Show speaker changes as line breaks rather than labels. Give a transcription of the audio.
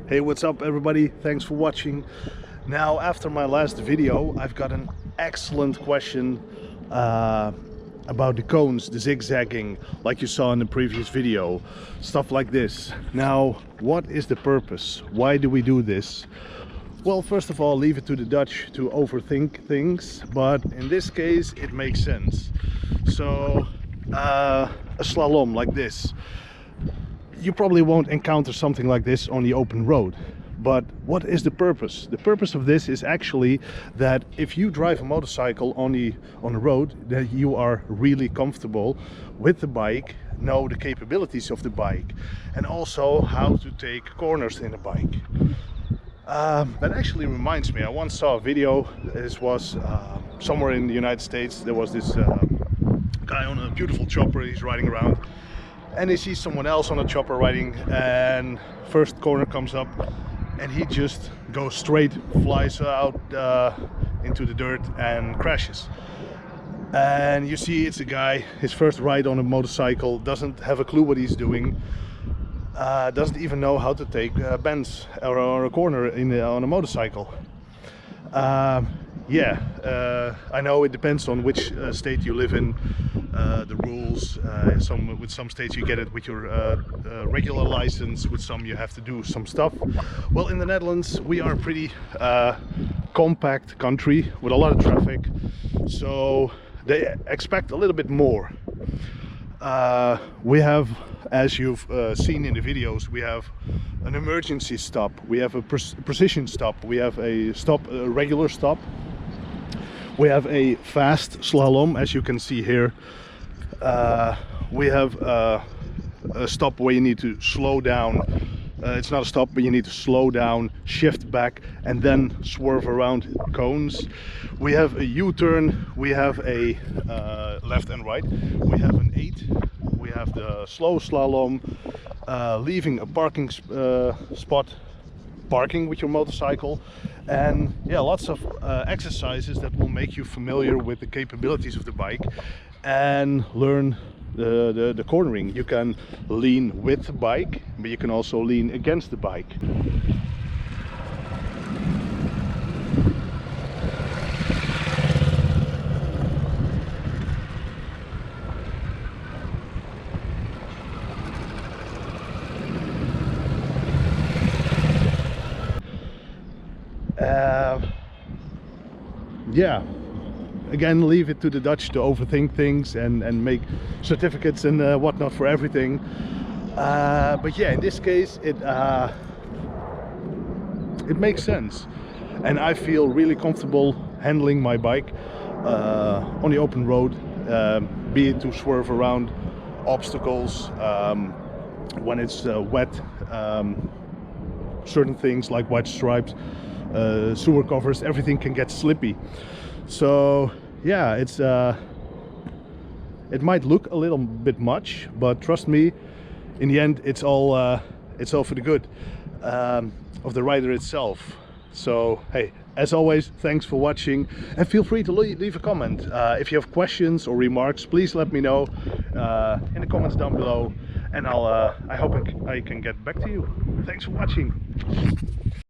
Hey, what's up everybody? Thanks for watching. Now, after my last video, I've got an excellent question about the cones, the zigzagging, like you saw in the previous video. Stuff like this. Now, what is the purpose? Why do we do this? Well, first of all, leave it to the Dutch to overthink things, but in this case it makes sense. So, a slalom like this. You probably won't encounter something like this on the open road. But what is the purpose? The purpose of this is actually that if you drive a motorcycle on the road, that you are really comfortable with the bike, know the capabilities of the bike, and also how to take corners in a bike. That actually reminds me, I once saw a video. This was somewhere in the United States. There was this guy on a beautiful chopper. He's riding around and he sees someone else on a chopper riding, and first corner comes up and he just goes straight, flies out into the dirt and crashes. And you see it's a guy, his first ride on a motorcycle, doesn't have a clue what he's doing, doesn't even know how to take bends or a corner on a motorcycle. I know it depends on which state you live in, the rules. With some states you get it with your regular license, with some you have to do some stuff. Well, in the Netherlands we are a pretty compact country with a lot of traffic, so they expect a little bit more. We have, as you've seen in the videos, we have an emergency stop, we have a precision stop, we have a regular stop, we have a fast slalom, as you can see here. We have a stop where you need to slow down. It's not a stop, but you need to slow down, shift back, and then swerve around cones. We have a U-turn, we have a left and right, we have an 8, we have the slow slalom, leaving a parking spot, parking with your motorcycle, and yeah, lots of exercises that will make you familiar with the capabilities of the bike and learn the cornering. You can lean with the bike, but you can also lean against the bike. Yeah, again, leave it to the Dutch to overthink things and make certificates and whatnot for everything. But yeah, in this case it makes sense, and I feel really comfortable handling my bike on the open road, be it to swerve around obstacles when it's wet, certain things like white stripes, sewer covers, everything can get slippy. So yeah, it might look a little bit much, but trust me, in the end it's all for the good of the rider itself. So hey, as always, thanks for watching, and feel free to leave a comment. If you have questions or remarks, please let me know in the comments down below, and I hope I can get back to you. Thanks for watching.